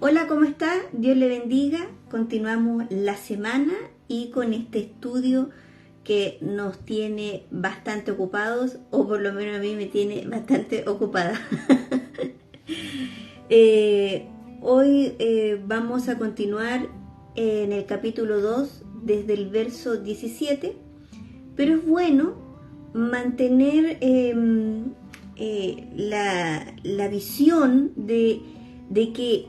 Hola, ¿cómo está? Dios le bendiga. Continuamos la semana y con este estudio que nos tiene bastante ocupados, o por lo menos a mí me tiene bastante ocupada. Hoy vamos a continuar en el capítulo 2 desde el verso 17, pero es bueno mantener la visión de que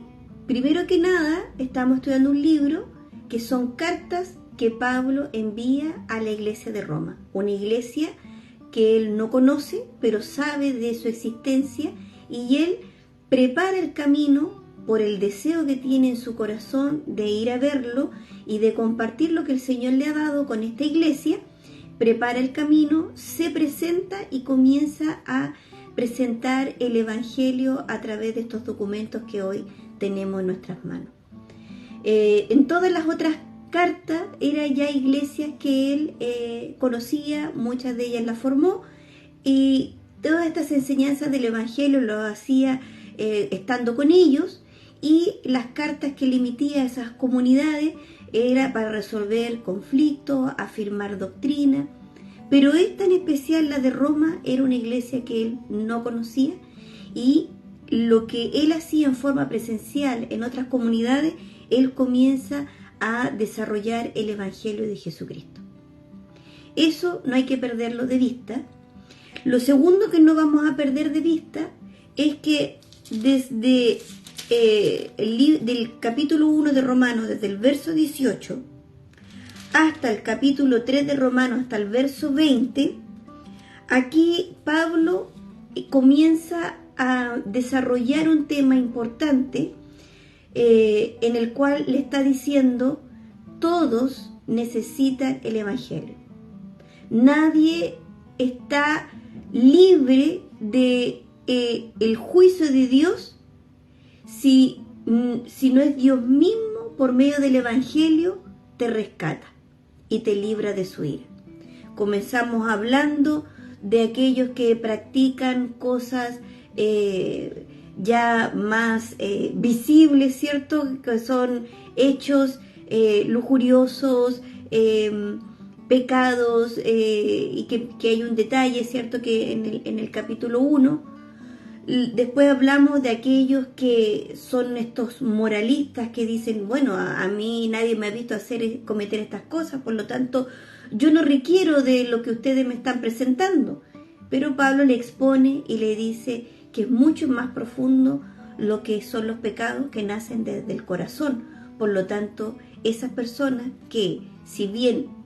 primero que nada estamos estudiando un libro que son cartas que Pablo envía a la iglesia de Roma, una iglesia que él no conoce pero sabe de su existencia, y él prepara el camino por el deseo que tiene en su corazón de ir a verlo y de compartir lo que el Señor le ha dado con esta iglesia. Prepara el camino, se presenta y comienza a presentar el Evangelio a través de estos documentos que hoy tenemos en nuestras manos. En todas las otras cartas eran ya iglesias que él conocía, muchas de ellas las formó, y todas estas enseñanzas del Evangelio lo hacía estando con ellos, y las cartas que le emitía a esas comunidades era para resolver conflictos, afirmar doctrina. Pero esta en especial, la de Roma, era una iglesia que él no conocía, y lo que él hacía en forma presencial en otras comunidades, él comienza a desarrollar el Evangelio de Jesucristo. Eso no hay que perderlo de vista. Lo segundo que no vamos a perder de vista es que desde del capítulo 1 de Romanos, desde el verso 18 hasta el capítulo 3 de Romanos, hasta el verso 20, aquí Pablo comienza a desarrollar un tema importante en el cual le está diciendo: todos necesitan el Evangelio. Nadie está libre de el juicio de Dios si no es Dios mismo, por medio del Evangelio, te rescata y te libra de su ira. Comenzamos hablando de aquellos que practican cosas ya más visibles, ¿cierto? Que son hechos lujuriosos, pecados, y que hay un detalle, ¿cierto? Que en el capítulo 1. Después hablamos de aquellos que son estos moralistas que dicen: bueno, a mí nadie me ha visto cometer estas cosas, por lo tanto yo no requiero de lo que ustedes me están presentando. Pero Pablo le expone y le dice que es mucho más profundo lo que son los pecados que nacen desde el corazón. Por lo tanto, esas personas que, si bien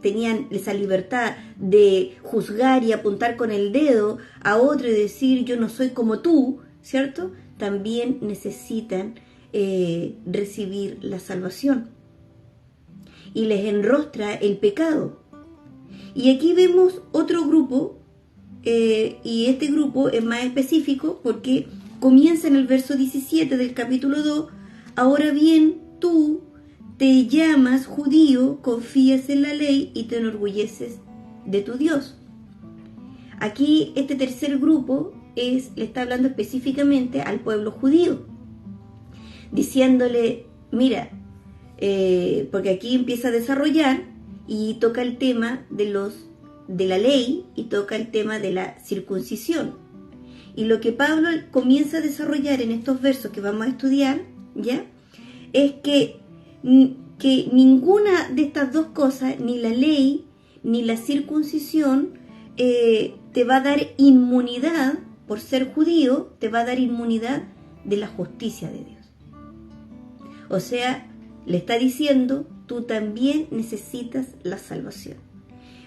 tenían esa libertad de juzgar y apuntar con el dedo a otro y decir: yo no soy como tú, ¿cierto? También necesitan recibir la salvación, y les enrostra el pecado. Y aquí vemos otro grupo, y este grupo es más específico porque comienza en el verso 17 del capítulo 2. Ahora bien, tú te llamas judío, confías en la ley y te enorgulleces de tu Dios. Aquí este tercer grupo le está hablando específicamente al pueblo judío, diciéndole: mira, porque aquí empieza a desarrollar y toca el tema de la ley y toca el tema de la circuncisión. Y lo que Pablo comienza a desarrollar en estos versos que vamos a estudiar, ¿ya?, es que ninguna de estas dos cosas, ni la ley ni la circuncisión, te va a dar inmunidad por ser judío, te va a dar inmunidad de la justicia de Dios. O sea, le está diciendo: tú también necesitas la salvación.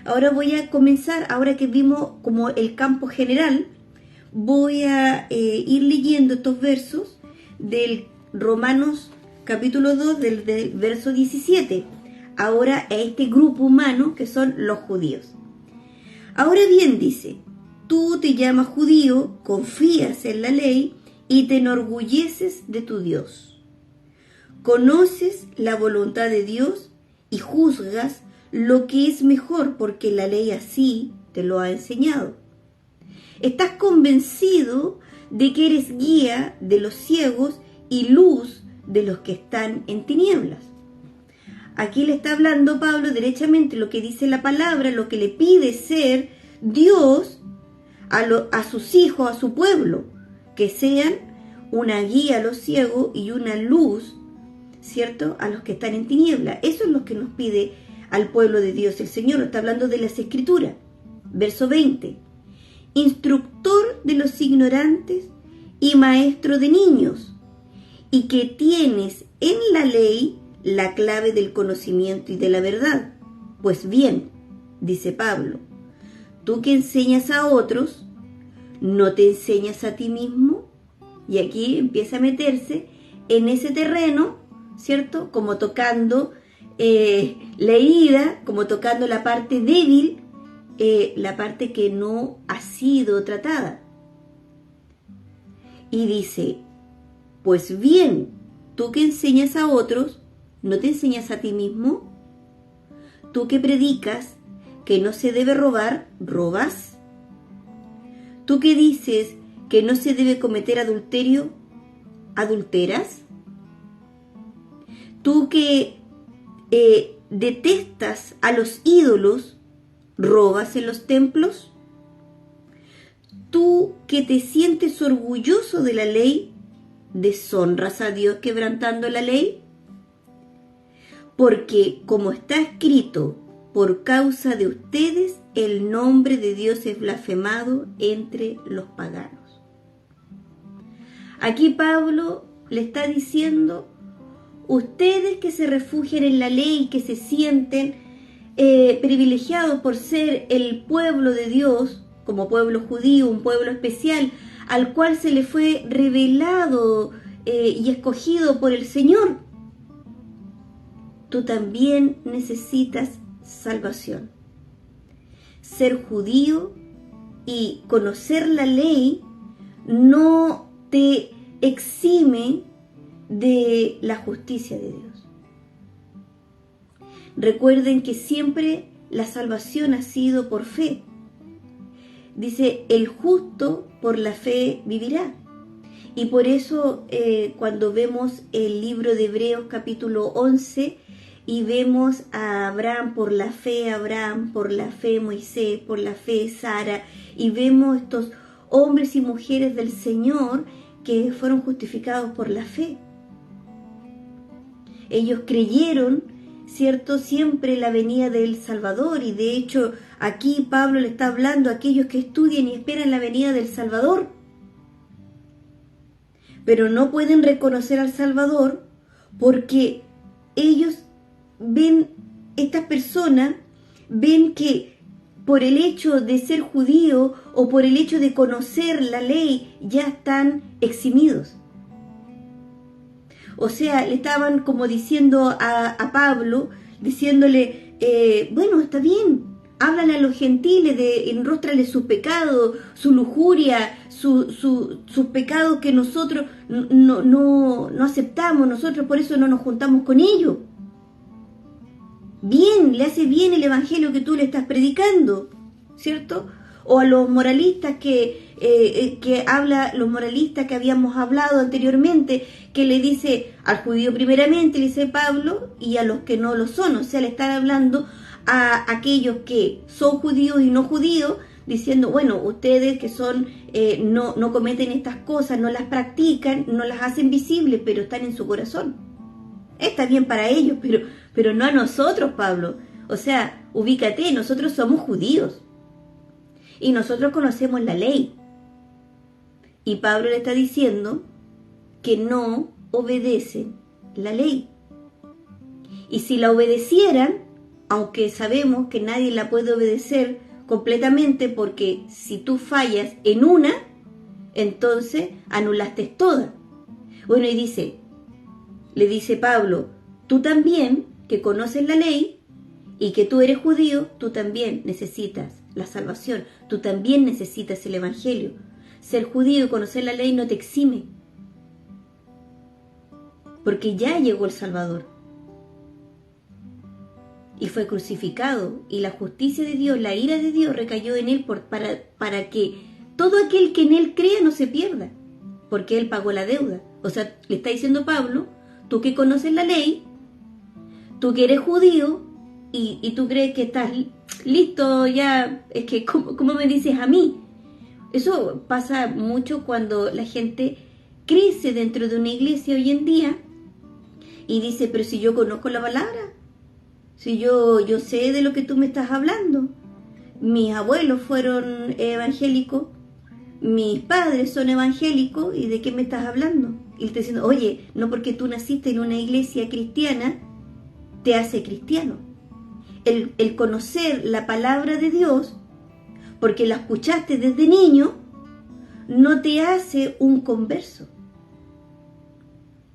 Ahora voy a comenzar, ahora que vimos como el campo general, voy a ir leyendo estos versos del Romanos capítulo 2, del verso 17, ahora a este grupo humano que son los judíos. Ahora bien, dice: tú te llamas judío, confías en la ley y te enorgulleces de tu Dios. Conoces la voluntad de Dios y juzgas lo que es mejor, porque la ley así te lo ha enseñado. Estás convencido de que eres guía de los ciegos y luz de los que están en tinieblas. Aquí le está hablando Pablo derechamente lo que dice la palabra, lo que le pide ser Dios a sus hijos, a su pueblo, que sean una guía a los ciegos y una luz, ¿cierto?, a los que están en tinieblas. Eso es lo que nos pide al pueblo de Dios. El Señor está hablando de las Escrituras. Verso 20. Instructor de los ignorantes y maestro de niños, y que tienes en la ley la clave del conocimiento y de la verdad. Pues bien, dice Pablo, tú que enseñas a otros, ¿no te enseñas a ti mismo? Y aquí empieza a meterse en ese terreno, ¿cierto? Como tocando la herida, como tocando la parte débil, la parte que no ha sido tratada. Y dice, pues bien, tú que enseñas a otros, ¿no te enseñas a ti mismo? Tú que predicas que no se debe robar, ¿robas? Tú que dices que no se debe cometer adulterio, ¿adulteras? Tú que detestas a los ídolos, ¿robas en los templos? Tú que te sientes orgulloso de la ley, ¿deshonras a Dios quebrantando la ley? Porque, como está escrito, por causa de ustedes el nombre de Dios es blasfemado entre los paganos. Aquí Pablo le está diciendo, ustedes que se refugian en la ley, que se sienten privilegiados por ser el pueblo de Dios, como pueblo judío, un pueblo especial, al cual se le fue revelado y escogido por el Señor, tú también necesitas salvación. Ser judío y conocer la ley no te exime de la justicia de Dios. Recuerden que siempre la salvación ha sido por fe. Dice, el justo por la fe vivirá. Y por eso cuando vemos el libro de Hebreos capítulo 11 y vemos a Abraham, por la fe Moisés, por la fe Sara, y vemos estos hombres y mujeres del Señor que fueron justificados por la fe. Ellos creyeron, ¿cierto?, siempre la venida del Salvador, y de hecho aquí Pablo le está hablando a aquellos que estudian y esperan la venida del Salvador, pero no pueden reconocer al Salvador porque ellos ven, estas personas ven que por el hecho de ser judío o por el hecho de conocer la ley ya están eximidos. O sea, le estaban como diciendo a Pablo, diciéndole, bueno, está bien, háblale a los gentiles, enróstrale sus pecados, su lujuria, sus pecados que nosotros no aceptamos, nosotros por eso no nos juntamos con ellos. Bien, le hace bien el evangelio que tú le estás predicando, ¿cierto? O a los moralistas los moralistas que habíamos hablado anteriormente, que le dice al judío primeramente, le dice Pablo, y a los que no lo son. O sea, le están hablando a aquellos que son judíos y no judíos, diciendo, bueno, ustedes que son no cometen estas cosas, no las practican, no las hacen visibles, pero están en su corazón. Está bien para ellos, pero no a nosotros, Pablo. O sea, ubícate, nosotros somos judíos y nosotros conocemos la ley. Y Pablo le está diciendo que no obedecen la ley. Y si la obedecieran, aunque sabemos que nadie la puede obedecer completamente, porque si tú fallas en una, entonces anulaste toda. Bueno, y le dice Pablo, tú también, que conoces la ley y que tú eres judío, tú también necesitas la salvación, tú también necesitas el evangelio. Ser judío y conocer la ley no te exime, porque ya llegó el Salvador y fue crucificado, y la justicia de Dios, la ira de Dios recayó en él para que todo aquel que en él crea no se pierda, porque él pagó la deuda. O sea, le está diciendo Pablo, tú que conoces la ley, tú que eres judío y tú crees que estás listo ya, es que ¿cómo me dices a mí? Eso pasa mucho cuando la gente crece dentro de una iglesia hoy en día y dice, pero si yo conozco la palabra, si yo sé de lo que tú me estás hablando, mis abuelos fueron evangélicos, mis padres son evangélicos, ¿y de qué me estás hablando? Y le está diciendo, oye, no porque tú naciste en una iglesia cristiana, te hace cristiano. El conocer la palabra de Dios, porque la escuchaste desde niño, no te hace un converso.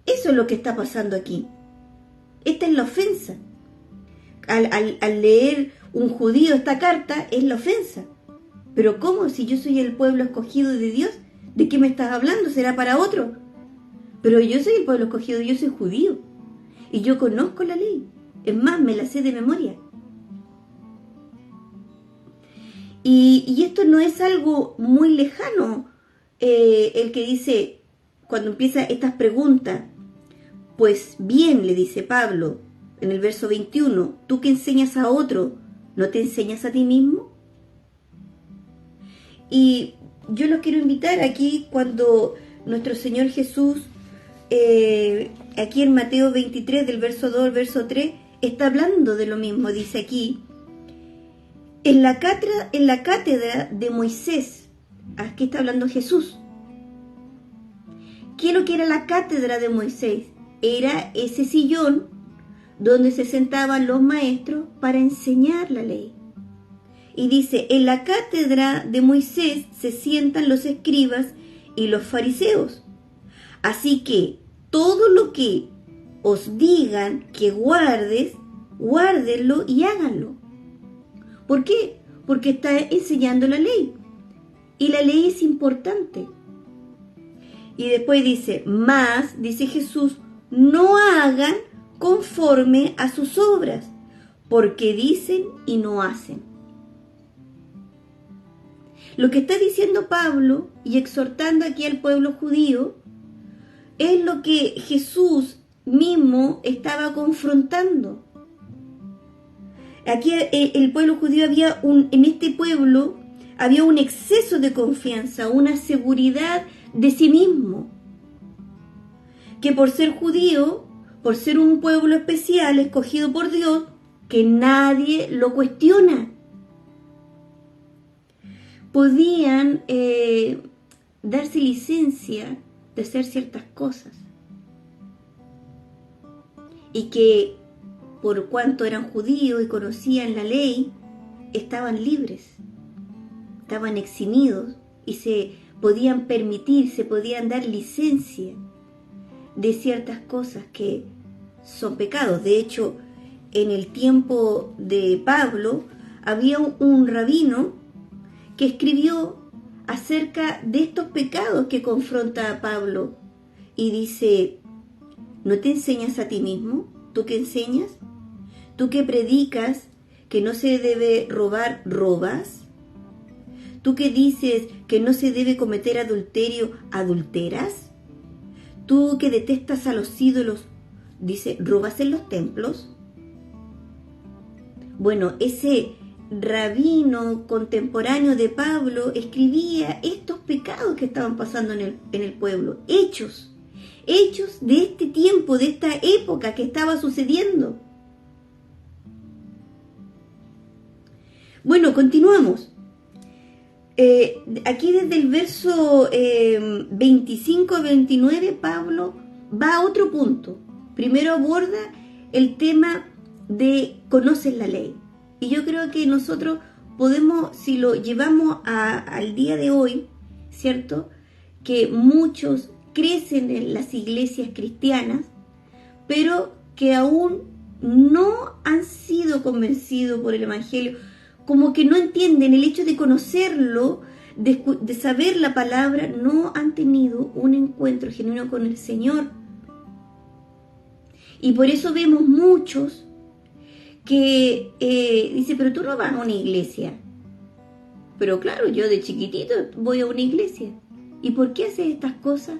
Eso es lo que está pasando aquí. Esta es la ofensa. Al leer un judío esta carta, es la ofensa. Pero ¿cómo? Si yo soy el pueblo escogido de Dios, ¿de qué me estás hablando? ¿Será para otro? Pero yo soy el pueblo escogido, yo soy judío. Y yo conozco la ley. Es más, me la sé de memoria. Y esto no es algo muy lejano. El que dice, cuando empieza estas preguntas, pues bien, le dice Pablo, en el verso 21, tú que enseñas a otro, ¿no te enseñas a ti mismo? Y yo los quiero invitar aquí cuando nuestro Señor Jesús, aquí en Mateo 23, del verso 2 al verso 3, está hablando de lo mismo. Dice aquí, en la cátedra de Moisés, aquí está hablando Jesús. ¿Qué es lo que era la cátedra de Moisés? Era ese sillón donde se sentaban los maestros para enseñar la ley. Y dice, en la cátedra de Moisés se sientan los escribas y los fariseos. Así que todo lo que os digan que guardes, guárdenlo y háganlo. ¿Por qué? Porque está enseñando la ley. Y la ley es importante. Y después dice, más, dice Jesús, no hagan conforme a sus obras, porque dicen y no hacen. Lo que está diciendo Pablo y exhortando aquí al pueblo judío es lo que Jesús mismo estaba confrontando. Aquí el pueblo judío en este pueblo había un exceso de confianza, una seguridad de sí mismo, que por ser judío, por ser un pueblo especial escogido por Dios, que nadie lo cuestiona, podían darse licencia de hacer ciertas cosas y que por cuanto eran judíos y conocían la ley, estaban libres, estaban eximidos y se podían permitir, se podían dar licencia de ciertas cosas que son pecados. De hecho, en el tiempo de Pablo había un rabino que escribió acerca de estos pecados que confronta a Pablo y dice, ¿no te enseñas a ti mismo? ¿Tú qué enseñas? ¿Tú que predicas que no se debe robar, robas? ¿Tú que dices que no se debe cometer adulterio, adulteras? ¿Tú que detestas a los ídolos, dice, robas en los templos? Bueno, ese rabino contemporáneo de Pablo escribía estos pecados que estaban pasando en el pueblo, hechos de este tiempo, de esta época que estaba sucediendo. Bueno, continuamos. Aquí desde el verso 25 a 29, Pablo va a otro punto. Primero aborda el tema de conoces la ley. Y yo creo que nosotros podemos, si lo llevamos al día de hoy, ¿cierto? Que muchos crecen en las iglesias cristianas, pero que aún no han sido convencidos por el Evangelio, como que no entienden el hecho de conocerlo, de saber la palabra, no han tenido un encuentro genuino con el Señor. Y por eso vemos muchos que dice, pero tú no vas a una iglesia. Pero claro, yo de chiquitito voy a una iglesia. ¿Y por qué haces estas cosas?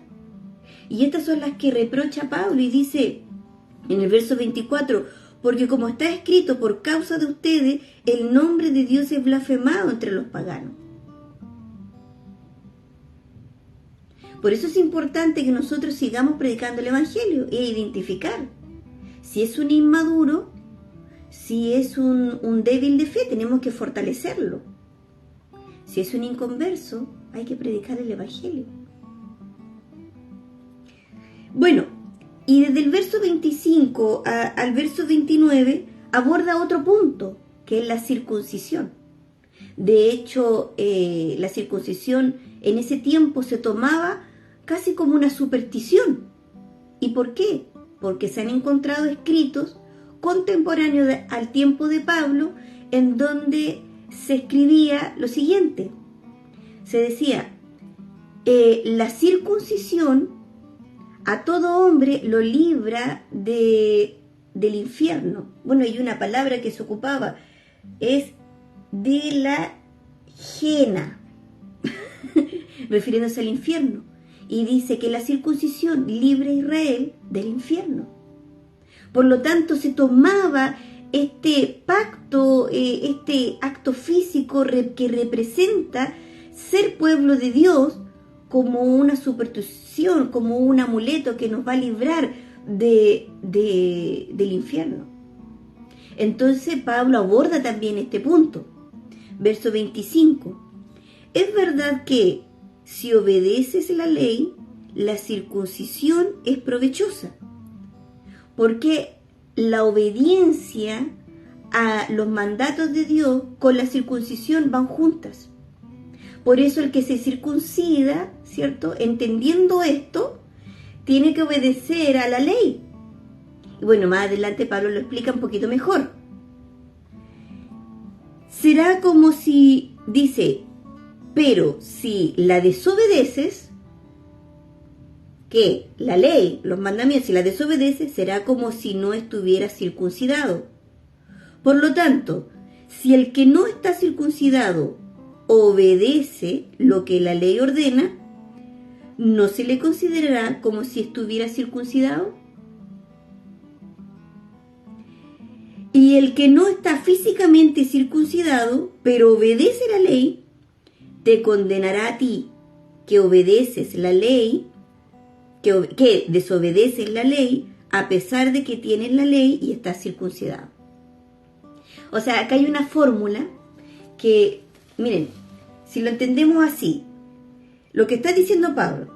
Y estas son las que reprocha Pablo y dice en el verso 24, porque como está escrito, por causa de ustedes, el nombre de Dios es blasfemado entre los paganos. Por eso es importante que nosotros sigamos predicando el Evangelio e identificar si es un inmaduro, si es un débil de fe, tenemos que fortalecerlo. Si es un inconverso, hay que predicar el Evangelio. Bueno, y desde el verso 25 al verso 29 aborda otro punto, que es la circuncisión. De hecho, la circuncisión en ese tiempo se tomaba casi como una superstición. ¿Y por qué? Porque se han encontrado escritos contemporáneos al tiempo de Pablo en donde se escribía lo siguiente. Se decía, la circuncisión a todo hombre lo libra del infierno. Bueno, hay una palabra que se ocupaba, es de la jena, refiriéndose al infierno. Y dice que la circuncisión libra a Israel del infierno. Por lo tanto, se tomaba este pacto, este acto físico que representa ser pueblo de Dios como una superstición, como un amuleto que nos va a librar del infierno. Entonces Pablo aborda también este punto. Verso 25. Es verdad que si obedeces la ley, la circuncisión es provechosa, porque la obediencia a los mandatos de Dios con la circuncisión van juntas. Por eso el que se circuncida, ¿cierto? Entendiendo esto, tiene que obedecer a la ley. Y bueno, más adelante Pablo lo explica un poquito mejor. Será como si, dice, pero si la desobedeces, que la ley, los mandamientos, si la desobedeces, será como si no estuvieras circuncidado. Por lo tanto, si el que no está circuncidado obedece lo que la ley ordena, ¿no se le considerará como si estuviera circuncidado? Y el que no está físicamente circuncidado, pero obedece la ley, te condenará a ti, que obedeces la ley, que desobedeces la ley, a pesar de que tienes la ley y estás circuncidado. O sea, acá hay una fórmula que, miren, si lo entendemos así, lo que está diciendo Pablo,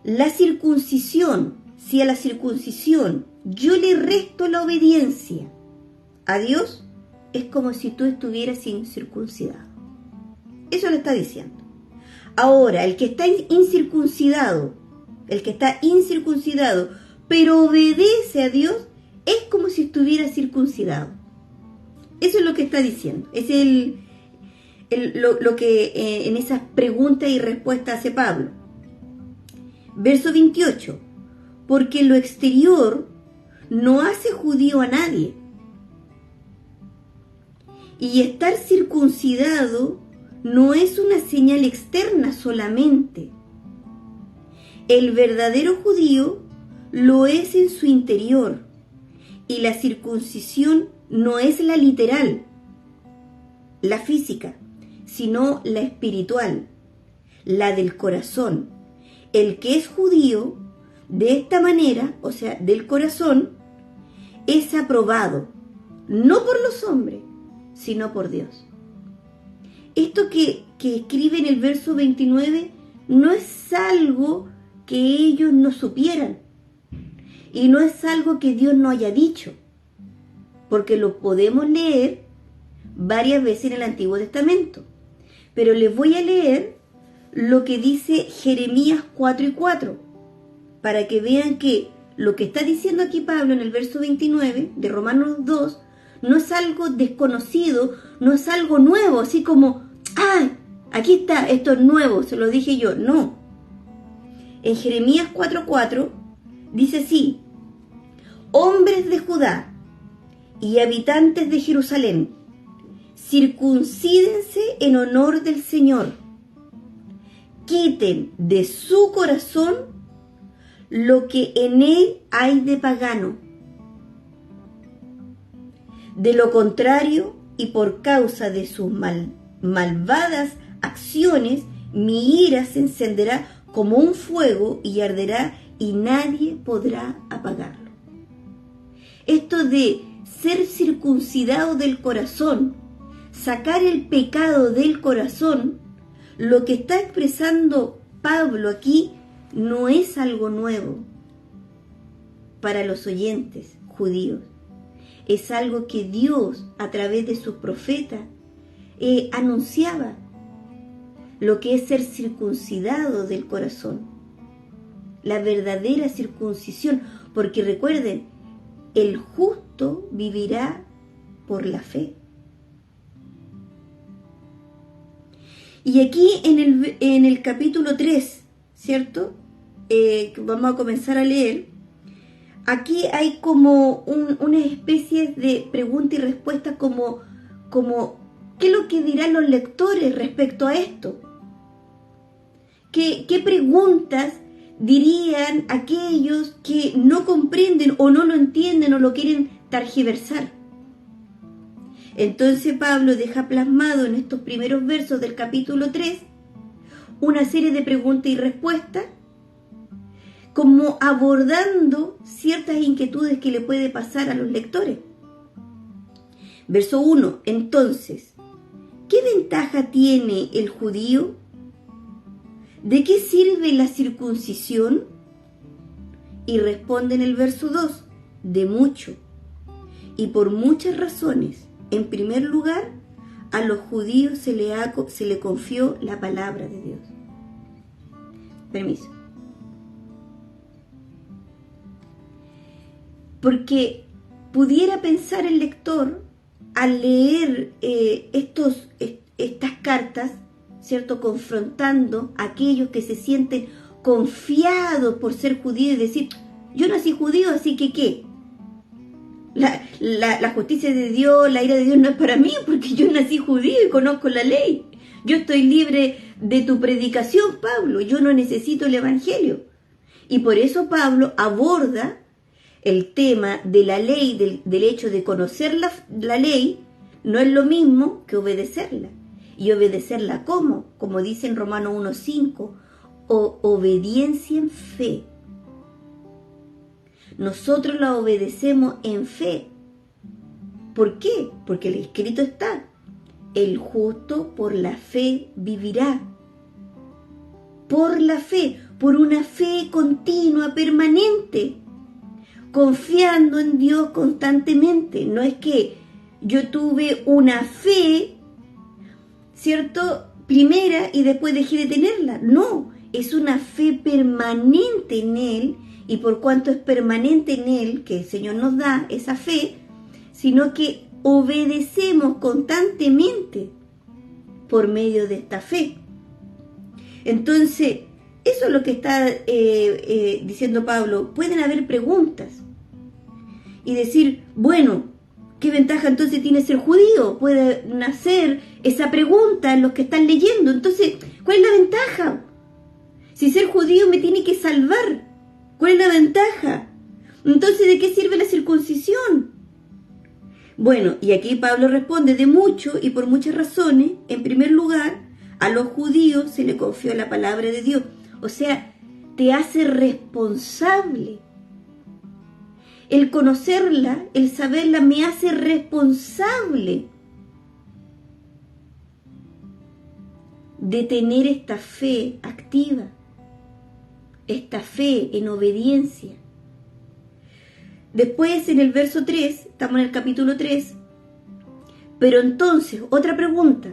la circuncisión, si a la circuncisión yo le resto la obediencia a Dios, es como si tú estuvieras incircuncidado. Eso lo está diciendo. Ahora, el que está incircuncidado, pero obedece a Dios, es como si estuviera circuncidado. Eso es lo que está diciendo. Es lo que en esas preguntas y respuestas hace Pablo. Verso 28. Porque lo exterior no hace judío a nadie. Y estar circuncidado no es una señal externa solamente. El verdadero judío lo es en su interior. Y la circuncisión no es la literal, la física, sino la espiritual, la del corazón. El que es judío de esta manera, o sea, del corazón, es aprobado, no por los hombres, sino por Dios. Esto que escribe en el verso 29 no es algo que ellos no supieran y no es algo que Dios no haya dicho, porque lo podemos leer varias veces en el Antiguo Testamento. Pero les voy a leer lo que dice Jeremías 4:4, para que vean que lo que está diciendo aquí Pablo en el verso 29 de Romanos 2 no es algo desconocido, no es algo nuevo, así como, ¡ay! Aquí está, esto es nuevo, se lo dije yo. No. En Jeremías 4:4 dice así: hombres de Judá y habitantes de Jerusalén, circuncídense en honor del Señor. Quiten de su corazón lo que en él hay de pagano. De lo contrario, y por causa de sus malvadas acciones, mi ira se encenderá como un fuego y arderá y nadie podrá apagarlo. Esto de ser circuncidado del corazón, sacar el pecado del corazón, lo que está expresando Pablo aquí no es algo nuevo para los oyentes judíos. Es algo que Dios, a través de sus profetas, anunciaba, lo que es ser circuncidado del corazón, la verdadera circuncisión, porque recuerden, el justo vivirá por la fe. Y aquí en el capítulo 3, ¿cierto? Que vamos a comenzar a leer. Aquí hay como una especie de pregunta y respuesta como ¿qué es lo que dirán los lectores respecto a esto? ¿Qué preguntas dirían aquellos que no comprenden o no lo entienden o lo quieren tergiversar? Entonces Pablo deja plasmado en estos primeros versos del capítulo 3 una serie de preguntas y respuestas, como abordando ciertas inquietudes que le puede pasar a los lectores. Verso 1. Entonces, ¿qué ventaja tiene el judío? ¿De qué sirve la circuncisión? Y responde en el verso 2, de mucho, y por muchas razones. En primer lugar, a los judíos se le confió la palabra de Dios. Permiso. Porque pudiera pensar el lector al leer estas cartas, ¿cierto?, confrontando a aquellos que se sienten confiados por ser judíos y decir, yo nací judío, así que ¿qué? La justicia de Dios, la ira de Dios no es para mí, porque yo nací judío y conozco la ley. Yo estoy libre de tu predicación, Pablo, yo no necesito el evangelio. Y por eso Pablo aborda el tema de la ley, del hecho de conocer la ley, no es lo mismo que obedecerla. Y obedecerla ¿cómo? Como dice en Romanos 1:5, obediencia en fe. Nosotros la obedecemos en fe. ¿Por qué? Porque el escrito está, el justo por la fe vivirá. Por la fe, por una fe continua, permanente, confiando en Dios constantemente. No es que yo tuve una fe, ¿cierto?, primera y después dejé de tenerla. No, es una fe permanente en Él, y por cuanto es permanente en Él, que el Señor nos da esa fe, sino que obedecemos constantemente por medio de esta fe. Entonces, eso es lo que está diciendo Pablo. Pueden haber preguntas y decir, bueno, ¿qué ventaja entonces tiene ser judío? Puede nacer esa pregunta en los que están leyendo. Entonces, ¿cuál es la ventaja? Si ser judío me tiene que salvar, ¿cuál es la ventaja? Entonces, ¿de qué sirve la circuncisión? Bueno, y aquí Pablo responde, de mucho y por muchas razones. En primer lugar, a los judíos se le confió la palabra de Dios. O sea, te hace responsable. El conocerla, el saberla, me hace responsable de tener esta fe activa, esta fe en obediencia. Después, en el verso 3, estamos en el capítulo 3, pero entonces, otra pregunta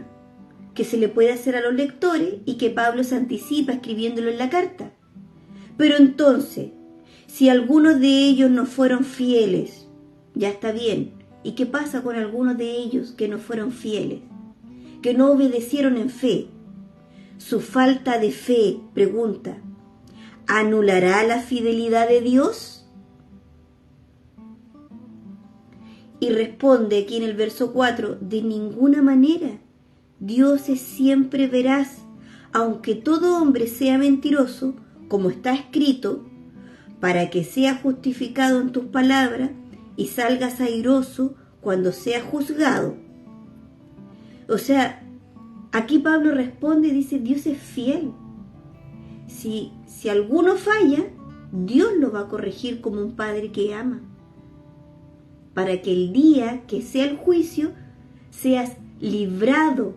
que se le puede hacer a los lectores y que Pablo se anticipa escribiéndolo en la carta. Pero entonces, si algunos de ellos no fueron fieles, ya está bien. ¿Y qué pasa con algunos de ellos que no fueron fieles? Que no obedecieron en fe. Su falta de fe, pregunta, ¿anulará la fidelidad de Dios? Y responde aquí en el verso 4, de ninguna manera. Dios es siempre veraz, aunque todo hombre sea mentiroso, como está escrito, para que seas justificado en tus palabras y salgas airoso cuando seas juzgado. O sea, aquí Pablo responde y dice, Dios es fiel. Si alguno falla, Dios lo va a corregir como un padre que ama, para que el día que sea el juicio seas librado.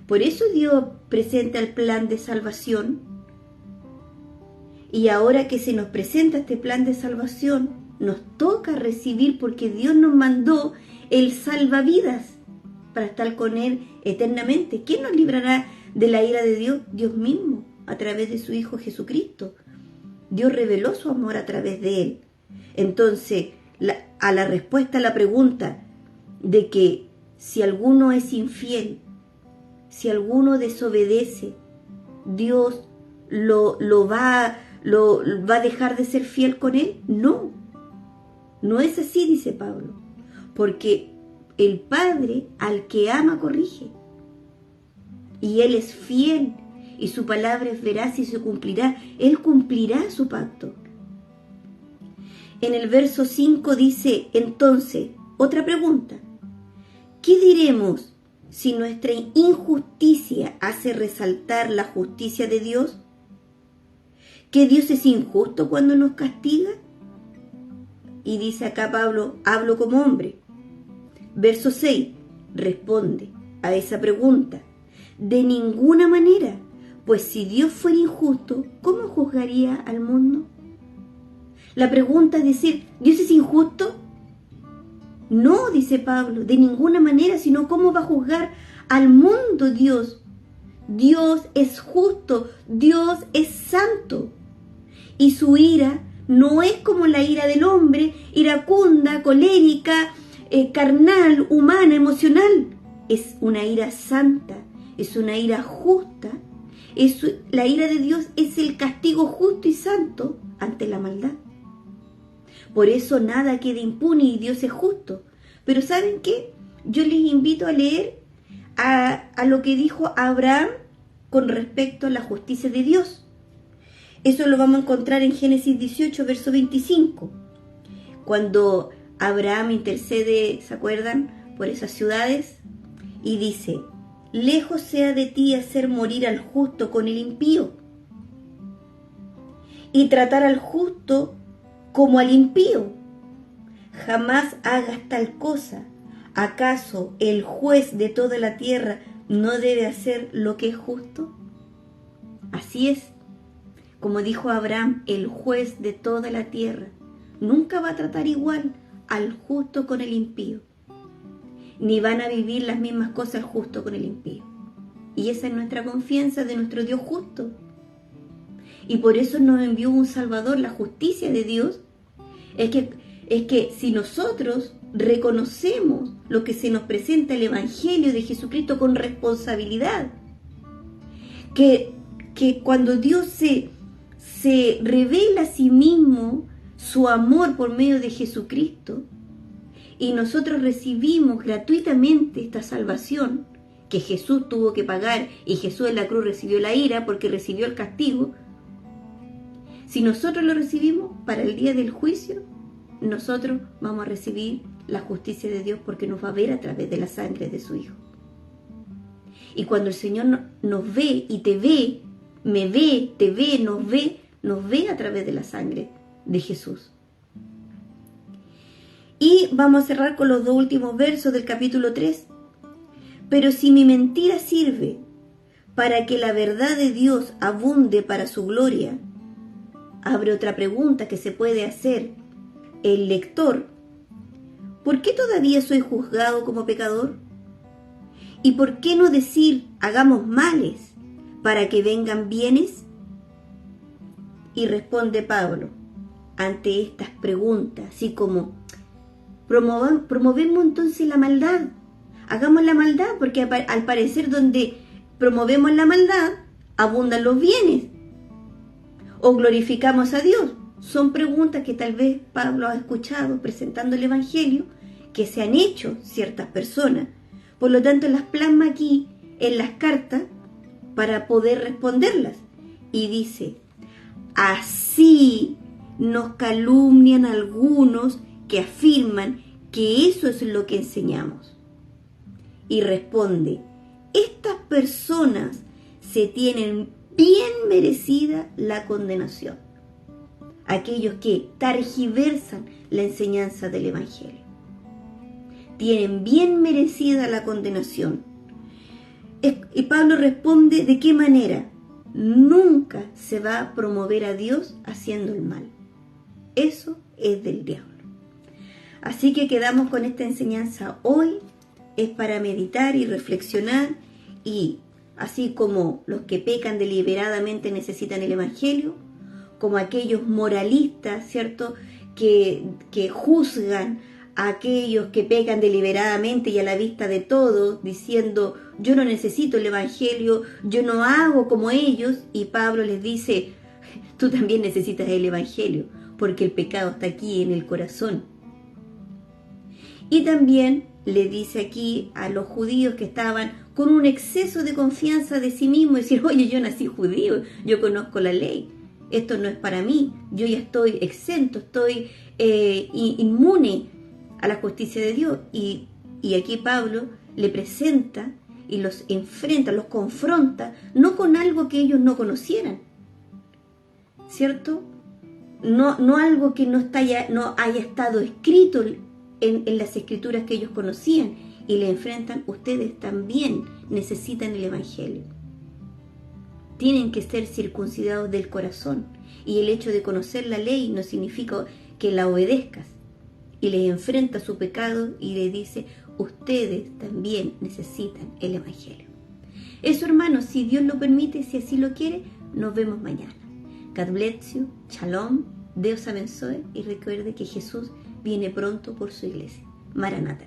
Por eso Dios presenta el plan de salvación. Y ahora que se nos presenta este plan de salvación, nos toca recibir, porque Dios nos mandó el salvavidas para estar con Él eternamente. ¿Quién nos librará de la ira de Dios? Dios mismo, a través de su Hijo Jesucristo. Dios reveló su amor a través de Él. Entonces, a la respuesta a la pregunta de que si alguno es infiel, si alguno desobedece, Dios lo va a dejar de ser fiel con Él. No, no es así, dice Pablo, porque el Padre al que ama corrige, y Él es fiel, y su palabra es veraz y se cumplirá. Él cumplirá su pacto. En el verso 5 dice, entonces, otra pregunta, ¿qué diremos si nuestra injusticia hace resaltar la justicia de Dios? ¿Que Dios es injusto cuando nos castiga? Y dice acá Pablo, hablo como hombre. Verso 6 responde a esa pregunta, de ninguna manera, pues si Dios fuera injusto, ¿cómo juzgaría al mundo? La pregunta es decir, ¿Dios es injusto? No, dice Pablo, de ninguna manera, sino ¿cómo va a juzgar al mundo Dios? Dios es justo, Dios es santo. Y su ira no es como la ira del hombre, iracunda, colérica, carnal, humana, emocional. Es una ira santa, es una ira justa. La ira de Dios es el castigo justo y santo ante la maldad. Por eso nada queda impune y Dios es justo. Pero ¿saben qué? Yo les invito a leer a lo que dijo Abraham con respecto a la justicia de Dios. Eso lo vamos a encontrar en Génesis 18, verso 25. Cuando Abraham intercede, ¿se acuerdan?, por esas ciudades, y dice, lejos sea de ti hacer morir al justo con el impío, y tratar al justo como al impío. Jamás hagas tal cosa. ¿Acaso el juez de toda la tierra no debe hacer lo que es justo? Así es, como dijo Abraham, el juez de toda la tierra nunca va a tratar igual al justo con el impío, ni van a vivir las mismas cosas el justo con el impío. Y esa es nuestra confianza de nuestro Dios justo. Y por eso nos envió un Salvador. La justicia de Dios es que si nosotros reconocemos lo que se nos presenta el Evangelio de Jesucristo con responsabilidad, que cuando Dios se revela a sí mismo su amor por medio de Jesucristo, y nosotros recibimos gratuitamente esta salvación que Jesús tuvo que pagar, y Jesús en la cruz recibió la ira porque recibió el castigo. Si nosotros lo recibimos, para el día del juicio, nosotros vamos a recibir la justicia de Dios, porque nos va a ver a través de la sangre de su Hijo. Y cuando el Señor nos ve y te ve, me ve, te ve, nos ve a través de la sangre de Jesús. Y vamos a cerrar con los dos últimos versos del capítulo 3. Pero si mi mentira sirve para que la verdad de Dios abunde para su gloria, abre otra pregunta que se puede hacer el lector. ¿Por qué todavía soy juzgado como pecador? ¿Y por qué no decir, hagamos males para que vengan bienes? Y responde Pablo ante estas preguntas, así como, promovemos entonces la maldad, hagamos la maldad, porque al parecer donde promovemos la maldad, abundan los bienes, o glorificamos a Dios. Son preguntas que tal vez Pablo ha escuchado presentando el Evangelio, que se han hecho ciertas personas. Por lo tanto, las plasma aquí en las cartas para poder responderlas. Y dice, Así nos calumnian algunos que afirman que eso es lo que enseñamos. Y responde, estas personas se tienen bien merecida la condenación. Aquellos que tergiversan la enseñanza del Evangelio tienen bien merecida la condenación. Y Pablo responde, ¿de qué manera? Nunca se va a promover a Dios haciendo el mal. Eso es del diablo. Así que quedamos con esta enseñanza hoy. Es para meditar y reflexionar, y así como los que pecan deliberadamente necesitan el Evangelio, como aquellos moralistas, ¿cierto?, que juzgan a aquellos que pecan deliberadamente y a la vista de todos, diciendo, yo no necesito el Evangelio, yo no hago como ellos, y Pablo les dice, tú también necesitas el Evangelio, porque el pecado está aquí en el corazón. Y también le dice aquí a los judíos que estaban con un exceso de confianza de sí mismos, decir, oye, yo nací judío, yo conozco la ley, esto no es para mí, yo ya estoy exento, estoy inmune a la justicia de Dios. Y aquí Pablo le presenta y los enfrenta, los confronta, no con algo que ellos no conocieran, ¿cierto? No algo que no haya estado escrito en las escrituras que ellos conocían, y le enfrentan, ustedes también necesitan el Evangelio. Tienen que ser circuncidados del corazón, y el hecho de conocer la ley no significa que la obedezcas. Y les enfrenta su pecado y les dice, ustedes también necesitan el Evangelio. Eso, hermanos, si Dios lo permite, si así lo quiere, nos vemos mañana. God bless you, shalom, Dios abençoe, y recuerde que Jesús viene pronto por su iglesia. Maranatha.